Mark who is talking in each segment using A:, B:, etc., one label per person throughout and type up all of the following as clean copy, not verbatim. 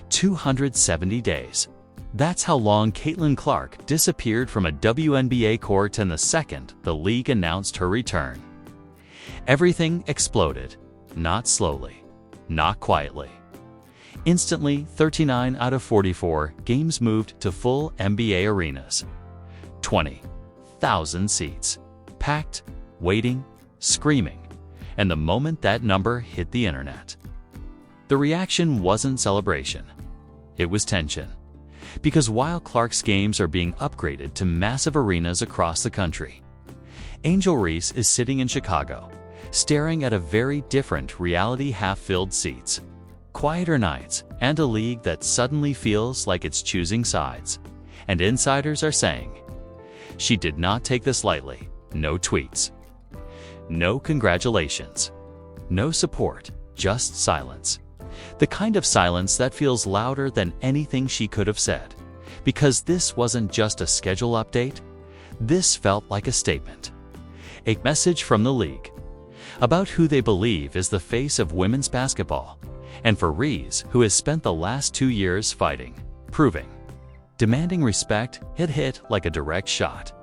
A: 270 days. That's how long Caitlin Clark disappeared from a WNBA court, and the second the league announced her return, everything exploded. Not slowly, not quietly. Instantly, 39 out of 44 games moved to full NBA arenas. 20,000 seats, packed, waiting, screaming, and the moment that number hit the internet, the reaction wasn't celebration, it was tension. Because while Clark's games are being upgraded to massive arenas across the country, Angel Reese is sitting in Chicago, staring at a very different reality: half-filled seats, quieter nights, and a league that suddenly feels like it's choosing sides. And insiders are saying, she did not take this lightly. No tweets, no congratulations, no support, just silence. The kind of silence that feels louder than anything she could have said. Because this wasn't just a schedule update, this felt like a statement. A message from the league about who they believe is the face of women's basketball. And for Reese, who has spent the last 2 years fighting, proving, demanding respect, it hit like a direct shot.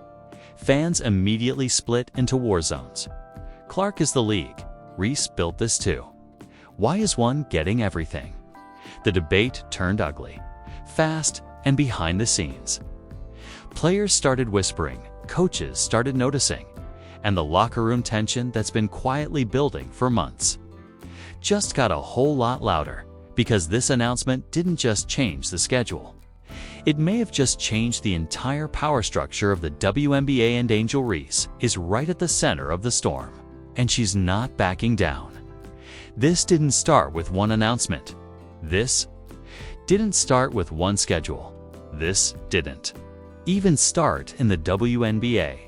A: Fans immediately split into war zones. Clark is the league. Reese built this too. Why is one getting everything? The debate turned ugly, fast, and behind the scenes. Players started whispering, coaches started noticing, and the locker room tension that's been quietly building for months just got a whole lot louder, because this announcement didn't just change the schedule. It may have just changed the entire power structure of the WNBA, and Angel Reese is right at the center of the storm, and she's not backing down. This didn't start with one announcement. This didn't start with one schedule. This didn't even start in the WNBA.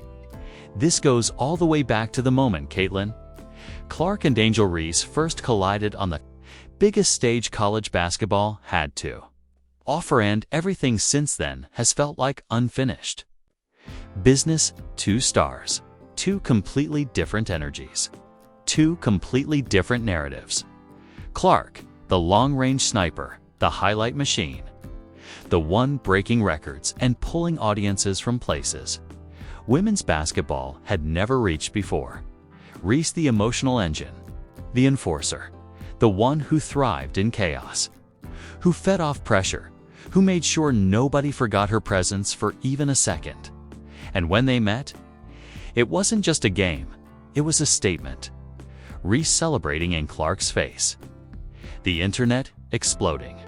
A: This goes all the way back to the moment Caitlin Clark and Angel Reese first collided on the biggest stage college basketball had to offer, and everything since then has felt like unfinished business. Two stars, two completely different energies, two completely different narratives. Clark, the long-range sniper, the highlight machine, the one breaking records and pulling audiences from places women's basketball had never reached before. Reese, the emotional engine, the enforcer, the one who thrived in chaos, who fed off pressure, who made sure nobody forgot her presence for even a second. And when they met, it wasn't just a game, it was a statement. Reese celebrating in Clark's face. The internet exploding.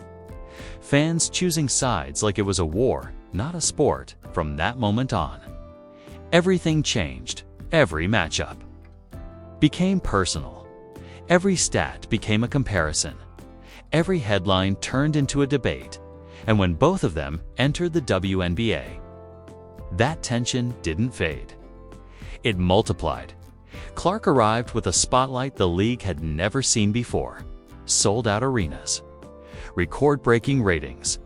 A: Fans choosing sides like it was a war, not a sport. From that moment on, everything changed. Every matchup became personal. Every stat became a comparison. Every headline turned into a debate. And when both of them entered the WNBA, that tension didn't fade. It multiplied. Clark arrived with a spotlight the league had never seen before. Sold-out arenas, record-breaking ratings,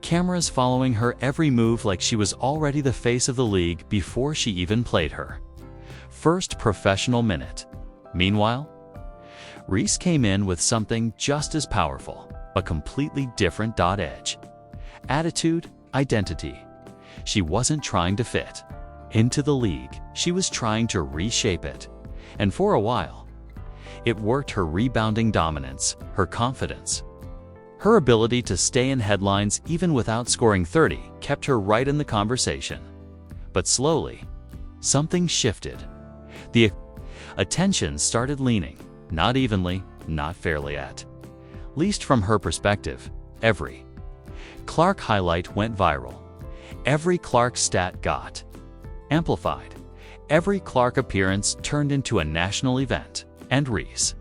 A: cameras following her every move like she was already the face of the league before she even played her first professional minute. Meanwhile, Reese came in with something just as powerful, a completely different edge. Attitude, identity. She wasn't trying to fit into the league, she was trying to reshape it. And for a while, it worked. Her rebounding dominance, her confidence, her ability to stay in headlines even without scoring 30 kept her right in the conversation. But slowly, something shifted. The attention started leaning, not evenly, not fairly at least from her perspective. Every Clark highlight went viral. Every Clark stat got amplified. Every Clark appearance turned into a national event. And Reese,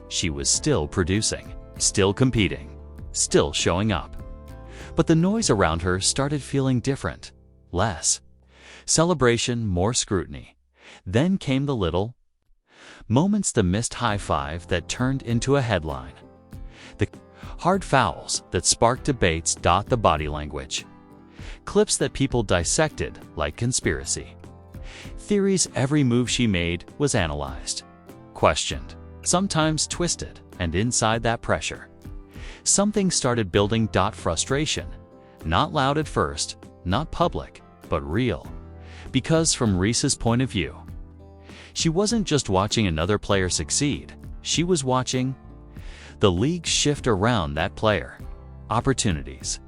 A: she was still producing, still competing, still showing up. But the noise around her started feeling different. Less celebration, more scrutiny. Then came the little moments, the missed high five that turned into a headline, the hard fouls that sparked debates. The body language, clips that people dissected like conspiracy theories. Every move she made was analyzed, questioned, sometimes twisted, and inside that pressure something started building. Frustration. Not loud at first, not public, but real. Because from Reese's point of view, she wasn't just watching another player succeed, she was watching the league shift around that player. Opportunities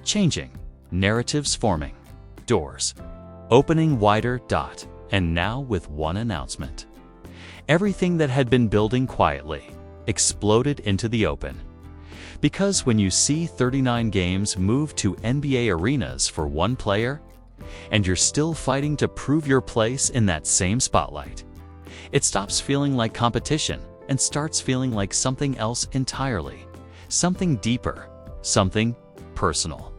A: changing, narratives forming, doors opening wider. And now with one announcement, everything that had been building quietly exploded into the open. Because when you see 39 games move to NBA arenas for one player, and you're still fighting to prove your place in that same spotlight, it stops feeling like competition and starts feeling like something else entirely, something deeper, something personal.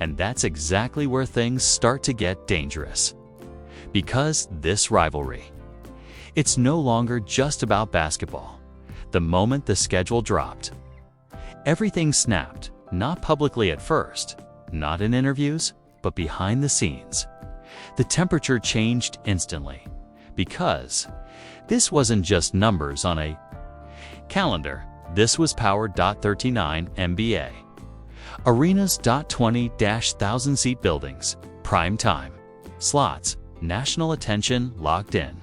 A: And that's exactly where things start to get dangerous. Because this rivalry, it's no longer just about basketball. The moment the schedule dropped, everything snapped, not publicly at first, not in interviews, but behind the scenes. The temperature changed instantly, because this wasn't just numbers on a calendar. This was power. 39 NBA. Arenas. 20,000-seat buildings, prime time, slots, national attention locked in.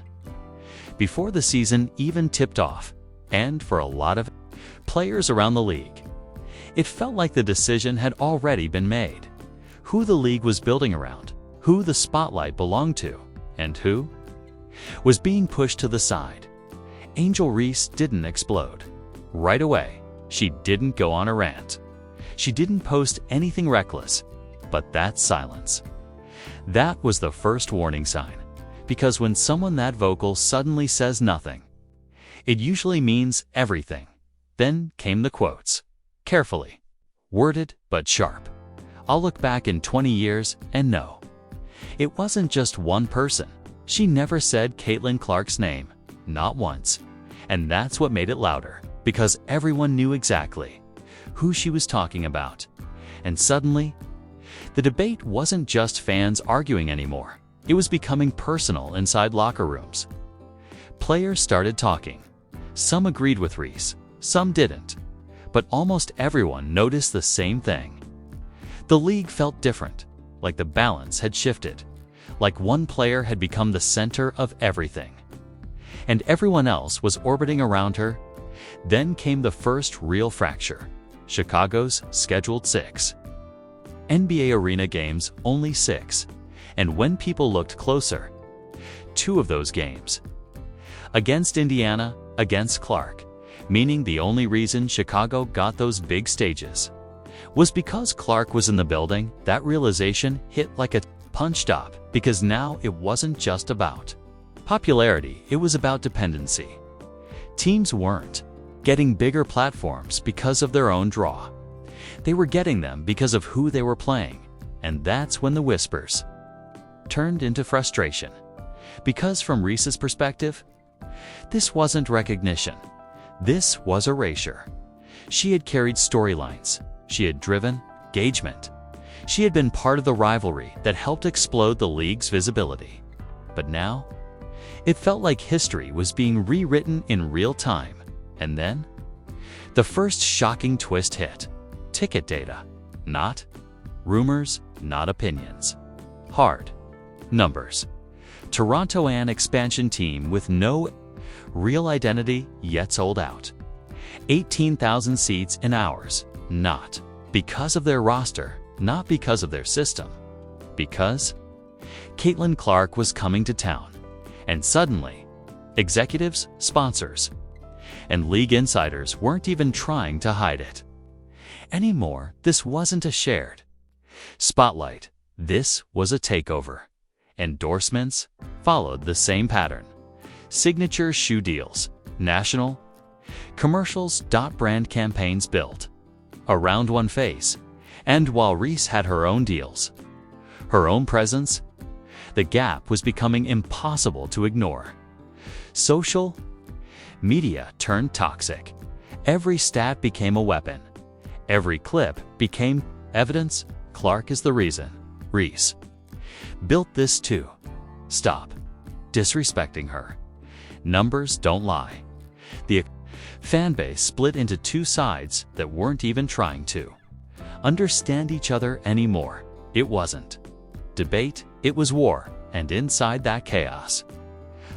A: Before the season even tipped off, and for a lot of players around the league, it felt like the decision had already been made. Who the league was building around, who the spotlight belonged to, and who was being pushed to the side. Angel Reese didn't explode right away. She didn't go on a rant. She didn't post anything reckless, but that silence, that was the first warning sign. Because when someone that vocal suddenly says nothing, it usually means everything. Then came the quotes. Carefully worded, but sharp. I'll look back in 20 years and know. It wasn't just one person. She never said Caitlin Clark's name, not once. And that's what made it louder, because everyone knew exactly who she was talking about. And suddenly, the debate wasn't just fans arguing anymore. It was becoming personal inside locker rooms. Players started talking. Some agreed with Reese, some didn't. But almost everyone noticed the same thing. The league felt different, like the balance had shifted, like one player had become the center of everything, and everyone else was orbiting around her. Then came the first real fracture. Chicago's scheduled 6 NBA arena games, only 6. And when people looked closer, 2 of those games against Indiana, against Clark, meaning the only reason Chicago got those big stages was because Clark was in the building. That realization hit like a punch. Because now it wasn't just about popularity, it was about dependency. Teams weren't getting bigger platforms because of their own draw. They were getting them because of who they were playing. And that's when the whispers turned into frustration. Because from Reese's perspective, this wasn't recognition. This was erasure. She had carried storylines. She had driven engagement. She had been part of the rivalry that helped explode the league's visibility. But now, it felt like history was being rewritten in real time. And then, the first shocking twist hit. Ticket data. Not rumors, not opinions. Hard numbers. Toronto, an expansion team with no real identity, yet sold out. 18,000 seats in hours. Not because of their roster, not because of their system. Because Caitlin Clark was coming to town. And suddenly, executives, sponsors, and league insiders weren't even trying to hide it anymore. This wasn't a shared spotlight. This was a takeover. Endorsements followed the same pattern. Signature shoe deals, national commercials. Brand campaigns built around one face. And while Reese had her own deals, her own presence, the gap was becoming impossible to ignore. Social media turned toxic. Every stat became a weapon. Every clip became evidence. Clark is the reason. Reese built this too. Stop disrespecting her. Numbers don't lie. The Fanbase split into two sides that weren't even trying to understand each other anymore. It wasn't debate, it was war, and inside that chaos,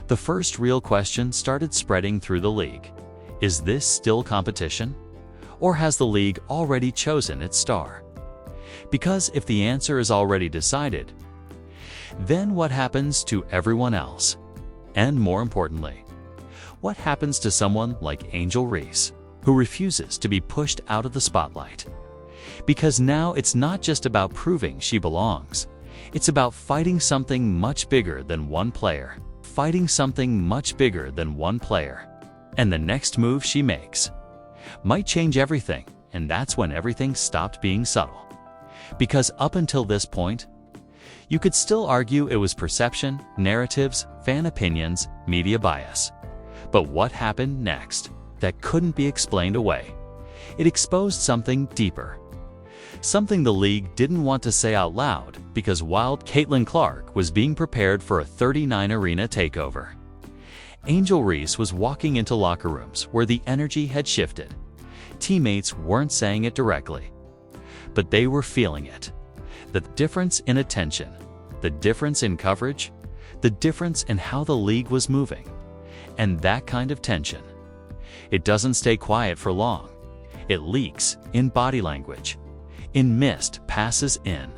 A: the first real question started spreading through the league. Is this still competition? Or has the league already chosen its star? Because if the answer is already decided, then what happens to everyone else? And more importantly, what happens to someone like Angel Reese, who refuses to be pushed out of the spotlight? Because now it's not just about proving she belongs. It's about fighting something much bigger than one player. Fighting something much bigger than one player. And the next move she makes might change everything, and that's when everything stopped being subtle. Because up until this point, you could still argue it was perception, narratives, fan opinions, media bias. But what happened next? That couldn't be explained away. It exposed something deeper. Something the league didn't want to say out loud, because while Caitlin Clark was being prepared for a 39-arena takeover, Angel Reese was walking into locker rooms where the energy had shifted. Teammates weren't saying it directly, but they were feeling it. The difference in attention, the difference in coverage, the difference in how the league was moving. And that kind of tension, it doesn't stay quiet for long. It leaks in body language, in missed passes, in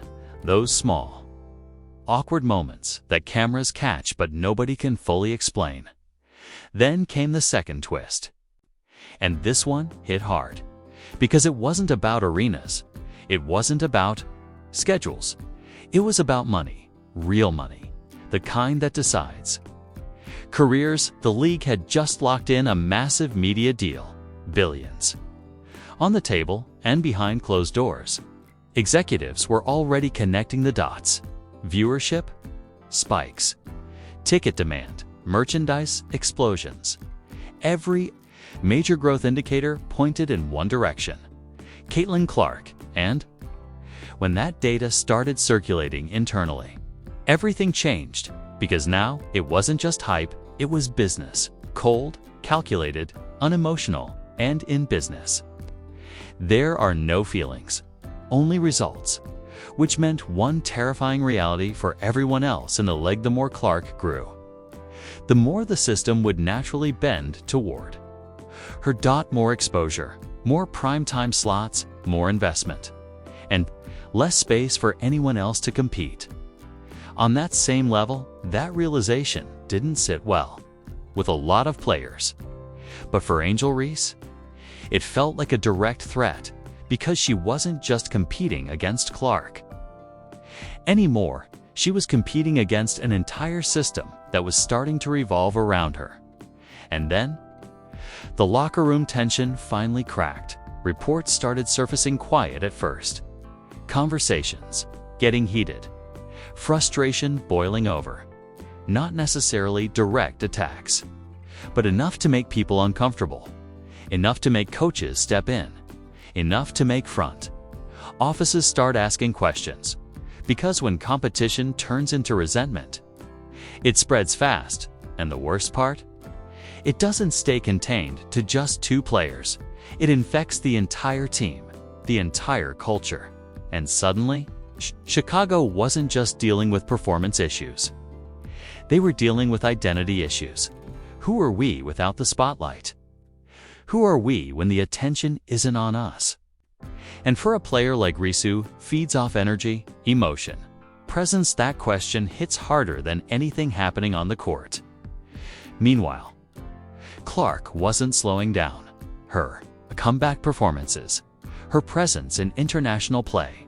A: those small, awkward moments that cameras catch but nobody can fully explain. Then came the second twist. And this one hit hard, because it wasn't about arenas. It wasn't about schedules. It was about money, real money, the kind that decides careers. The league had just locked in a massive media deal, billions. On the table and behind closed doors, executives were already connecting the dots. Viewership spikes, ticket demand, merchandise explosions. Every major growth indicator pointed in one direction: Caitlin Clark. And when that data started circulating internally, everything changed, because now it wasn't just hype, it was business. Cold, calculated, unemotional, and in business, there are no feelings, only results, which meant one terrifying reality for everyone else in the league. The more Clark grew, the more the system would naturally bend toward her. More exposure, more primetime slots, more investment, and less space for anyone else to compete. On that same level, that realization didn't sit well with a lot of players. But for Angel Reese, it felt like a direct threat, because she wasn't just competing against Clark anymore. She was competing against an entire system that was starting to revolve around her. And then, the locker room tension finally cracked. Reports started surfacing, quiet at first. Conversations getting heated. Frustration boiling over. Not necessarily direct attacks, but enough to make people uncomfortable. Enough to make coaches step in. Enough to make front offices start asking questions. Because when competition turns into resentment, it spreads fast. And the worst part? It doesn't stay contained to just two players. It infects the entire team, the entire culture. And suddenly, Chicago wasn't just dealing with performance issues. They were dealing with identity issues. Who are we without the spotlight? Who are we when the attention isn't on us? And for a player like Reese, who feeds off energy, emotion, presence, that question hits harder than anything happening on the court. Meanwhile, Clark wasn't slowing down. Her comeback performances, her presence in international play,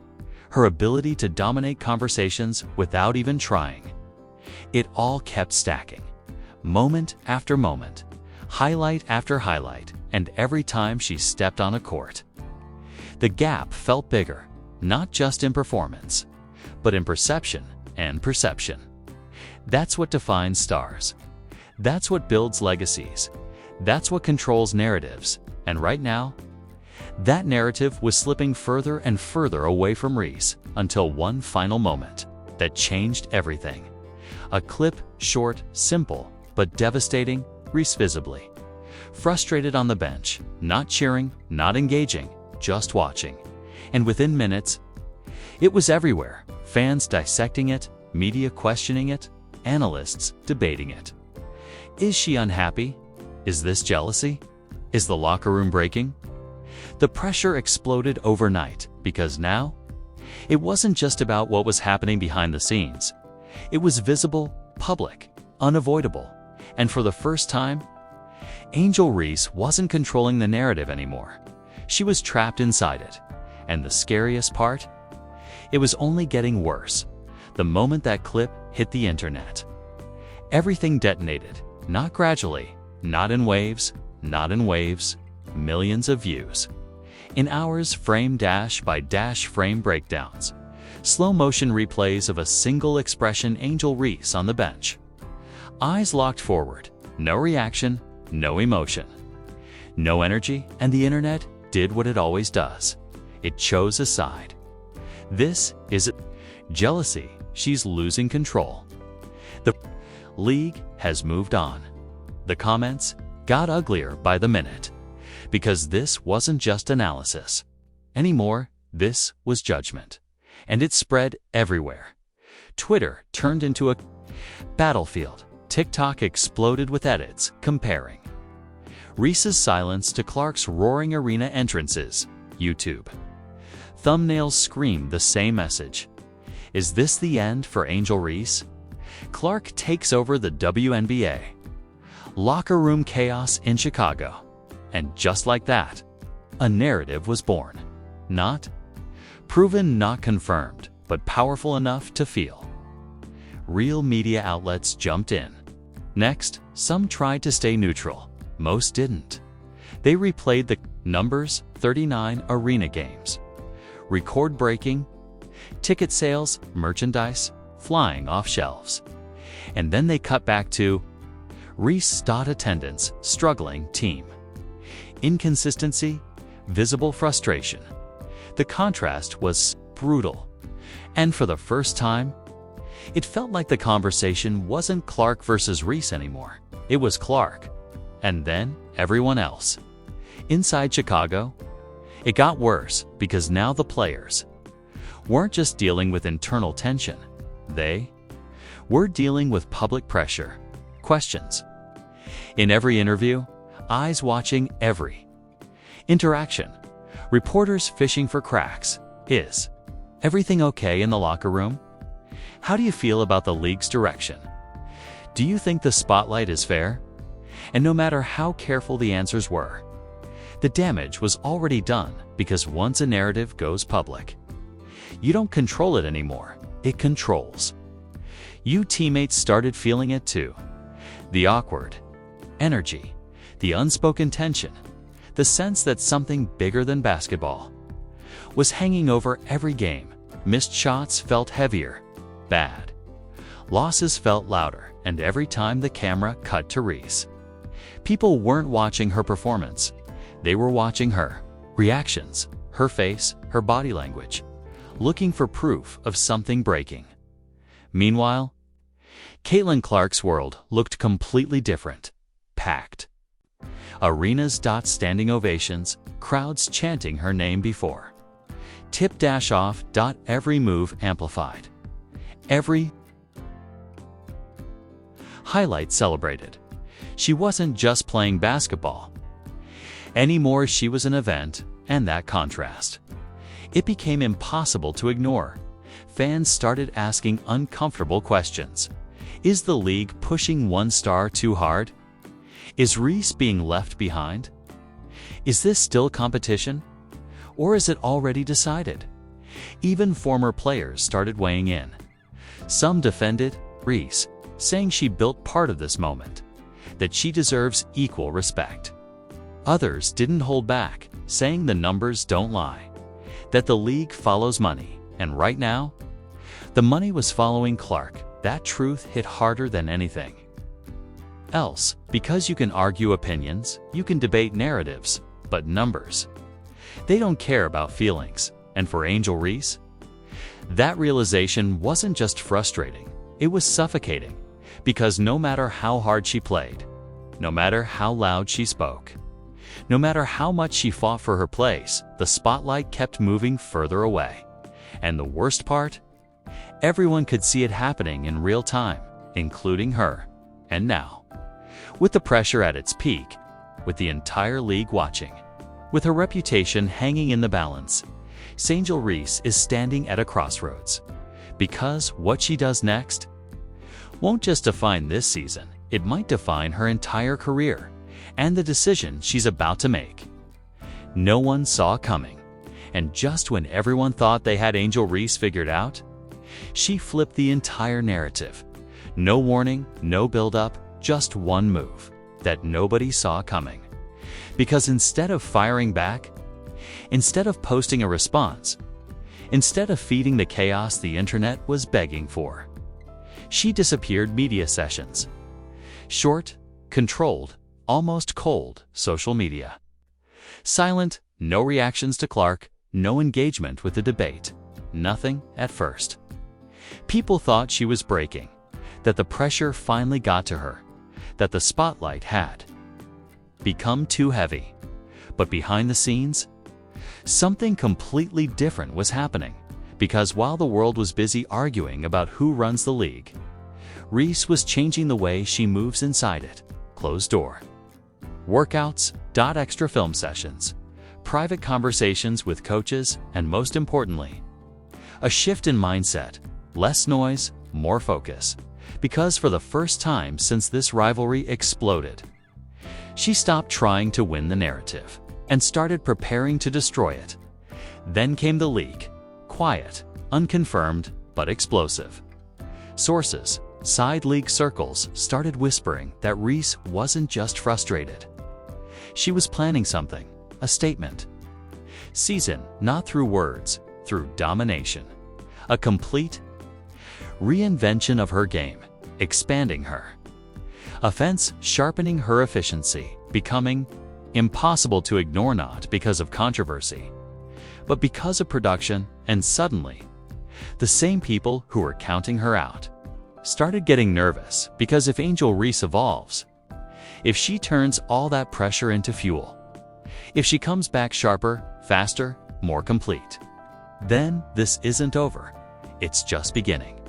A: her ability to dominate conversations without even trying, it all kept stacking. Moment after moment, highlight after highlight, and every time she stepped on a court, the gap felt bigger, not just in performance, but in perception and perception. That's what defines stars. That's what builds legacies. That's what controls narratives. And right now, that narrative was slipping further and further away from Reese, until one final moment that changed everything. A clip, short, simple, but devastating. Reese visibly frustrated on the bench, not cheering, not engaging, just watching. And within minutes, it was everywhere. Fans dissecting it, media questioning it, analysts debating it. Is she unhappy? Is this jealousy? Is the locker room breaking? The pressure exploded overnight because now, it wasn't just about what was happening behind the scenes. It was visible, public, unavoidable, and for the first time, Angel Reese wasn't controlling the narrative anymore. She was trapped inside it. And the scariest part? It was only getting worse. The moment that clip hit the internet, everything detonated, not gradually, not in waves, millions of views. In hours, frame dash by dash frame breakdowns, slow motion replays of a single expression, Angel Reese on the bench. Eyes locked forward, no reaction, no emotion, no energy, and the internet did what it always does. It chose a side. This is jealousy. She's losing control. The league has moved on. The comments got uglier by the minute, because this wasn't just analysis anymore. This was judgment, and it spread everywhere. Twitter turned into a battlefield. TikTok exploded with edits comparing Reese's silence to Clark's roaring arena entrances. YouTube thumbnails screamed the same message. Is this the end for Angel Reese? Clark takes over the WNBA. Locker room chaos in Chicago. And just like that, a narrative was born. Not proven, not confirmed, but powerful enough to feel. Real media outlets jumped in. Next, some tried to stay neutral. Most didn't. They replayed the numbers, 39 arena games. Record-breaking, ticket sales, merchandise, flying off shelves. And then they cut back to Reese attendance, struggling team. Inconsistency, visible frustration. The contrast was brutal. And for the first time, it felt like the conversation wasn't Clark versus Reese anymore. It was Clark, and then everyone else. Inside Chicago, it got worse because now the players weren't just dealing with internal tension. They were dealing with public pressure, questions. In every interview, eyes watching every interaction, reporters fishing for cracks. Is everything okay in the locker room? How do you feel about the league's direction? Do you think the spotlight is fair? And no matter how careful the answers were, the damage was already done, because once a narrative goes public, you don't control it anymore, it controls. You teammates started feeling it too. The awkward energy, the unspoken tension, the sense that something bigger than basketball was hanging over every game. Missed shots felt heavier, bad losses felt louder, and every time the camera cut to Reese, people weren't watching her performance. They were watching her reactions, her face, her body language, looking for proof of something breaking. Meanwhile, Caitlin Clark's world looked completely different. Packed arenas, standing ovations, crowds chanting her name before tip-off. Every move amplified, every highlight celebrated. She wasn't just playing basketball anymore, she was an event, and that contrast, it became impossible to ignore. Fans started asking uncomfortable questions. Is the league pushing one star too hard? Is Reese being left behind? Is this still competition? Or is it already decided? Even former players started weighing in. Some defended Reese, saying she built part of this moment, that she deserves equal respect. Others didn't hold back, saying the numbers don't lie, that the league follows money, and right now, the money was following Clark. That truth hit harder than anything else, because you can argue opinions, you can debate narratives, but numbers, they don't care about feelings. And for Angel Reese, that realization wasn't just frustrating, it was suffocating, because no matter how hard she played, no matter how loud she spoke. No matter how much she fought for her place, the spotlight kept moving further away. And the worst part? Everyone could see it happening in real time, including her. And now, with the pressure at its peak, with the entire league watching, with her reputation hanging in the balance, Angel Reese is standing at a crossroads. Because what she does next won't just define this season, it might define her entire career and the decision she's about to make. No one saw coming, and just when everyone thought they had Angel Reese figured out, she flipped the entire narrative. No warning, no build-up, just one move that nobody saw coming. Because instead of firing back, instead of posting a response, instead of feeding the chaos the internet was begging for, she disappeared media sessions. Short, controlled, almost cold social media. Silent, no reactions to Clark, no engagement with the debate. Nothing at first. People thought she was breaking, that the pressure finally got to her, that the spotlight had become too heavy. But behind the scenes, something completely different was happening. Because while the world was busy arguing about who runs the league, Reese was changing the way she moves inside it. Closed door workouts, extra film sessions, private conversations with coaches, and most importantly, a shift in mindset, less noise, more focus. Because for the first time since this rivalry exploded, she stopped trying to win the narrative and started preparing to destroy it. Then came the leak. Quiet, unconfirmed, but explosive. Sources, side league circles started whispering that Reese wasn't just frustrated. She was planning something, a statement. Season, not through words, through domination. A complete reinvention of her game, expanding her offense, sharpening her efficiency, becoming impossible to ignore, not because of controversy, but because of production. And suddenly, the same people who were counting her out started getting nervous, because if Angel Reese evolves, if she turns all that pressure into fuel, if she comes back sharper, faster, more complete, then this isn't over. It's just beginning.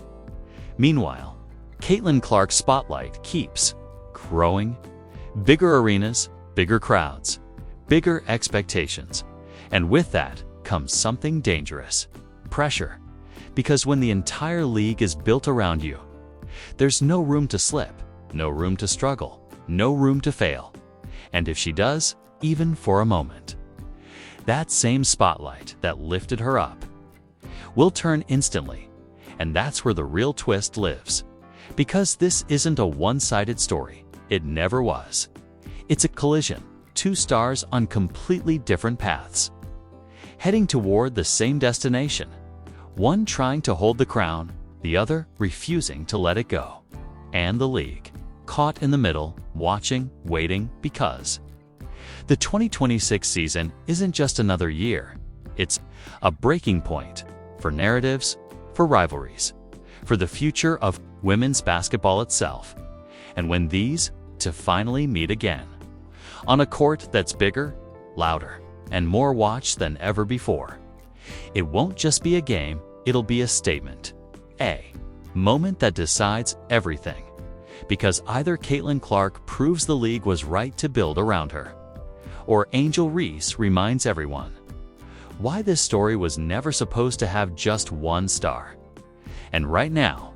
A: Meanwhile, Caitlin Clark's spotlight keeps growing. Bigger arenas, bigger crowds, bigger expectations. And with that comes something dangerous. Pressure. Because when the entire league is built around you, there's no room to slip, no room to struggle, no room to fail. And if she does, even for a moment, that same spotlight that lifted her up will turn instantly. And that's where the real twist lives. Because this isn't a one-sided story. It never was. It's a collision. Two stars on completely different paths, heading toward the same destination. One trying to hold the crown, the other refusing to let it go. And the league, caught in the middle, watching, waiting, because the 2026 season isn't just another year. It's a breaking point for narratives, for rivalries, for the future of women's basketball itself. And when these to finally meet again, on a court that's bigger, louder, and more watched than ever before, it won't just be a game, it'll be a statement. A moment that decides everything. Because either Caitlin Clark proves the league was right to build around her, or Angel Reese reminds everyone why this story was never supposed to have just one star. And right now,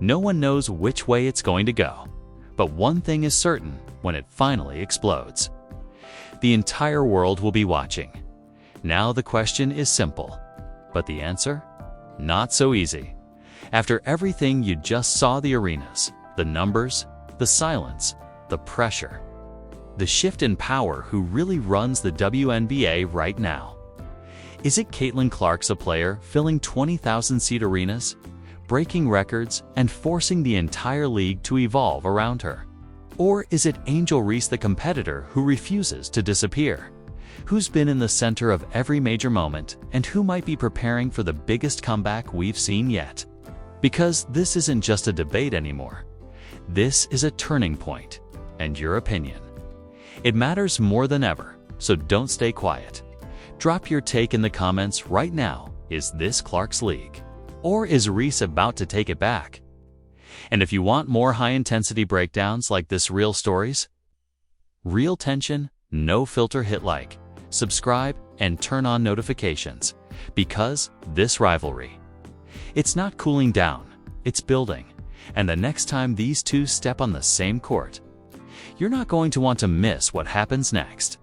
A: no one knows which way it's going to go. But one thing is certain: when it finally explodes, the entire world will be watching. Now the question is simple, but the answer? Not so easy. After everything you just saw, the arenas, the numbers, the silence, the pressure, the shift in power, who really runs the WNBA right now? Is it Caitlin Clark's a player filling 20,000-seat arenas, breaking records, and forcing the entire league to evolve around her? Or is it Angel Reese, the competitor who refuses to disappear, who's been in the center of every major moment, and who might be preparing for the biggest comeback we've seen yet? Because this isn't just a debate anymore. This is a turning point. and your opinion. It matters more than ever, so don't stay quiet. Drop your take in the comments right now. Is this Clark's league? Or is Reese about to take it back? And if you want more high-intensity breakdowns like this, real stories, real tension, no filter, hit like, subscribe, and turn on notifications, because this rivalry, it's not cooling down, it's building. And the next time these two step on the same court, you're not going to want to miss what happens next.